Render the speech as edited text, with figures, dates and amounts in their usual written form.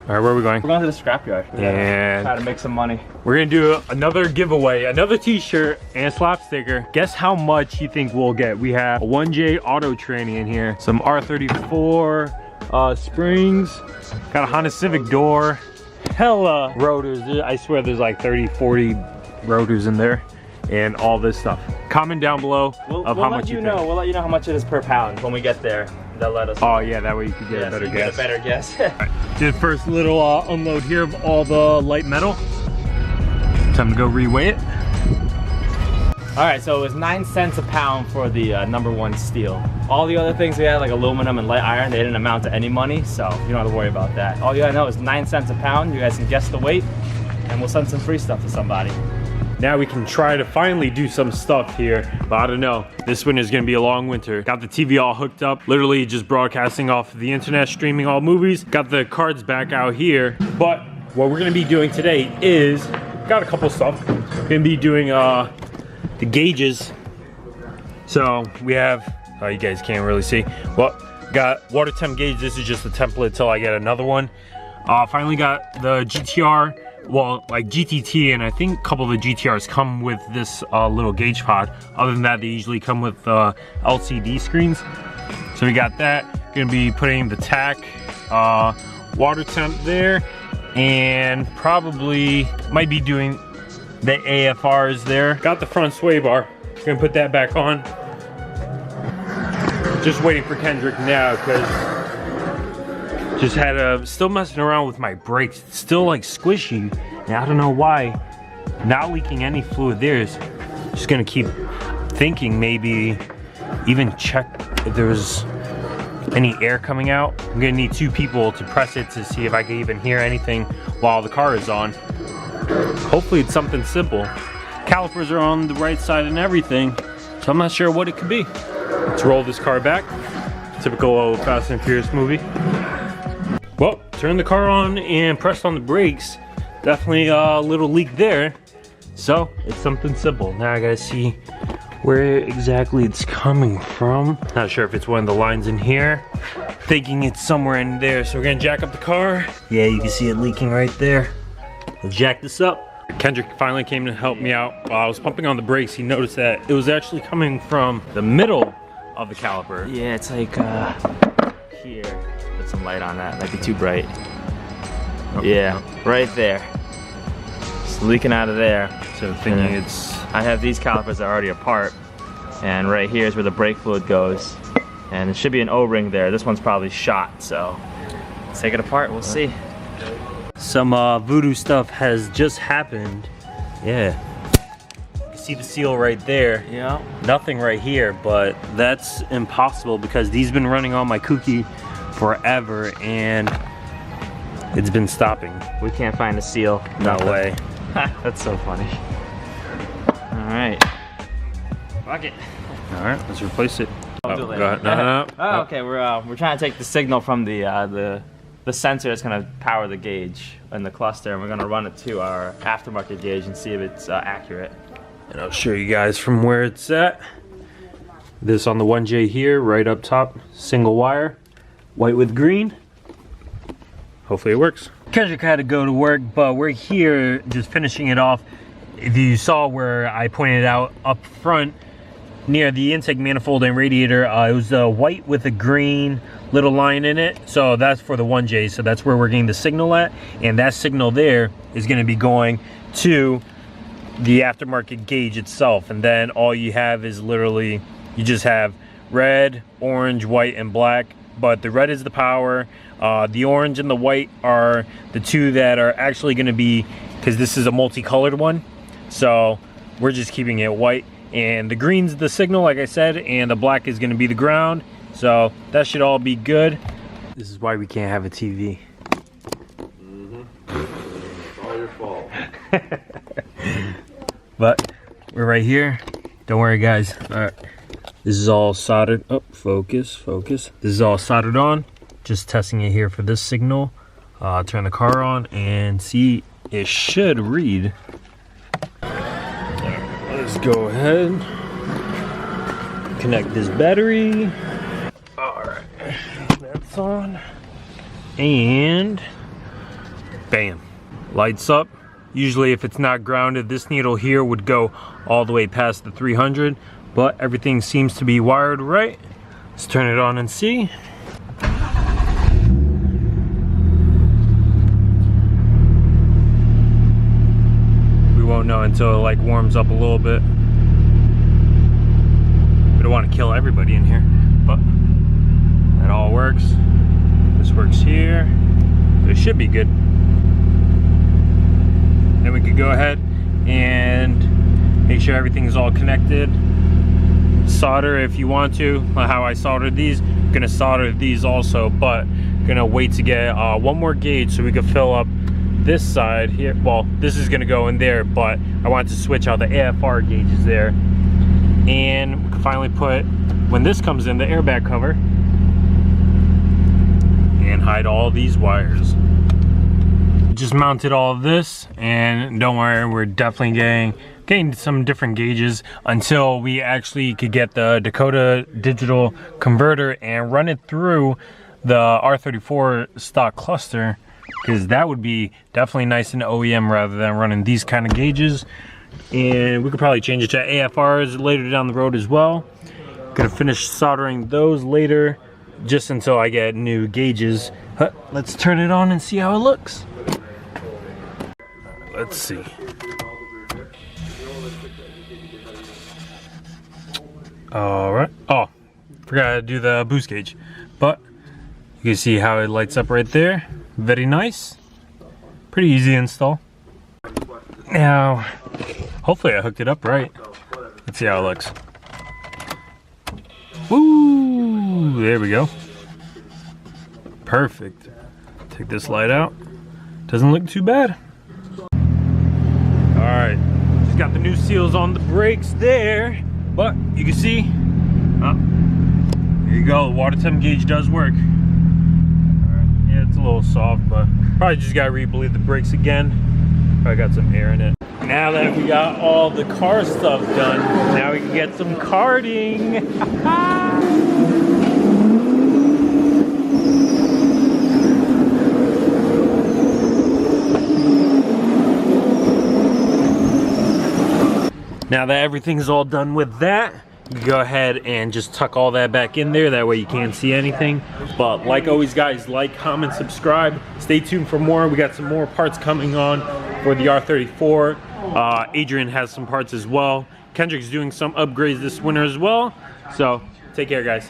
All right, where are we going? We're going to the scrapyard. And try to make some money. We're gonna do another giveaway, another t-shirt and slap sticker. Guess how much you think we'll get? We have a 1J auto tranny in here, some R34 springs, got a Honda Civic door, hella rotors. I swear there's like 30, 40 rotors in there, and all this stuff. Comment down below of how much you think. We'll let you know how much it is per pound when we get there. They'll let us know. Oh yeah, that way you can get a better guess. Get a better guess. Right. Did first little unload here of all the light metal. Time to go reweigh it. All right, so it was 9 cents a pound for the #1 steel. All the other things we had, like aluminum and light iron, they didn't amount to any money, so you don't have to worry about that. All you gotta know is 9 cents a pound. You guys can guess the weight, and we'll send some free stuff to somebody. Now we can try to finally do some stuff here, but I don't know. This winter is gonna be a long winter. Got the TV all hooked up, literally just broadcasting off the internet, streaming all movies. Got the cards back out here, but what we're gonna be doing today is, got a couple stuff. Gonna be doing the gauges. So we have, you guys can't really see. Well, got water temp gauge. This is just the template till I get another one. Finally got the GTR. Well, like GTT, and I think a couple of the GTRs come with this little gauge pod. Other than that, they usually come with LCD screens. So we got that. Gonna be putting the tack, water temp there, and probably might be doing the AFRs there. Got the front sway bar. Gonna put that back on. Just waiting for Kendrick now, because just had still messing around with my brakes. It's still like squishy, and I don't know why. Not leaking any fluid there. Just gonna keep thinking, maybe even check if there's any air coming out. I'm gonna need 2 people to press it to see if I can even hear anything while the car is on. Hopefully it's something simple. Calipers are on the right side and everything, so I'm not sure what it could be. Let's roll this car back. Typical Fast and Furious movie. Well, turned the car on and pressed on the brakes. Definitely a little leak there. So it's something simple. Now I gotta see where exactly it's coming from. Not sure if it's one of the lines in here. Thinking it's somewhere in there. So we're gonna jack up the car. Yeah, you can see it leaking right there. Let's jack this up. Kendrick finally came to help me out. While I was pumping on the brakes, he noticed that it was actually coming from the middle of the caliper. Yeah, it's like here. Put some light on that. Might be too bright. Oh, yeah, no. Right there. It's leaking out of there. So thinking it's... I have these calipers already apart, and right here is where the brake fluid goes. And it should be an O-ring there. This one's probably shot, so let's take it apart. We'll see. Some voodoo stuff has just happened. Yeah. You can see the seal right there. Yeah. Nothing right here, but that's impossible because these been running on my Kuki forever and it's been stopping. We can't find a seal. No way. That's so funny. All right. Fuck it. All right, let's replace it. I'll do it later. Go ahead. No. Oh, okay. We're trying to take the signal from the sensor that's gonna power the gauge in the cluster, and we're gonna run it to our aftermarket gauge and see if it's accurate. And I'll show you guys from where it's at. This on the 1J here, right up top, single wire, white with green. Hopefully it works. Kendrick had to go to work, but we're here just finishing it off. If you saw where I pointed out up front near the intake manifold and radiator, it was white with a green little line in it. So that's for the 1J, so that's where we're getting the signal at. And that signal there is gonna be going to the aftermarket gauge itself. And then all you have is literally, you just have red, orange, white, and black. But the red is the power. The orange and the white are the 2 that are actually gonna be, because this is a multicolored one. So we're just keeping it white. And the green's the signal, like I said, and the black is gonna be the ground. So that should all be good. This is why we can't have a TV. It's all your fault. But we're right here. Don't worry, guys. All right. This is all soldered. Oh, focus. This is all soldered on. Just testing it here for this signal. Turn the car on and see. It should read. Let's go ahead. Connect this battery. All right, that's on. And Bam. Lights up. Usually if it's not grounded, this needle here would go all the way past the 300, but everything seems to be wired right. Let's turn it on and see. We won't know until it like warms up a little bit. We don't want to kill everybody in here, but that all works. This works here. It should be good. Then we could go ahead and make sure everything is all connected. Solder if you want to, like how I soldered these. I'm gonna solder these also, but gonna wait to get one more gauge so we can fill up this side here. Well, this is gonna go in there, but I want to switch out the AFR gauges there. And we can finally put, when this comes in, the airbag cover and hide all these wires. Just mounted all of this, and don't worry, we're definitely getting some different gauges until we actually could get the Dakota digital converter and run it through the R34 stock cluster, because that would be definitely nice and OEM rather than running these kind of gauges. And we could probably change it to AFRs later down the road as well. Gonna finish soldering those later, just until I get new gauges. Let's turn it on and see how it looks. Let's see. All right. Oh, forgot to do the boost gauge, but you can see how it lights up right there. Very nice. Pretty easy install. Now, hopefully I hooked it up right. Let's see how it looks. Woo! There we go. Perfect. Take this light out. Doesn't look too bad. All right, just got the new seals on the brakes there, but you can see, there you go, the water temp gauge does work. All right, yeah, it's a little soft, but probably just gotta re-bleed the brakes again. Probably got some air in it. Now that we got all the car stuff done, now we can get some karting. Now that everything's all done with that, you go ahead and just tuck all that back in there. That way you can't see anything. But like always, guys, like, comment, subscribe. Stay tuned for more. We got some more parts coming on for the R34. Adrian has some parts as well. Kendrick's doing some upgrades this winter as well. So take care, guys.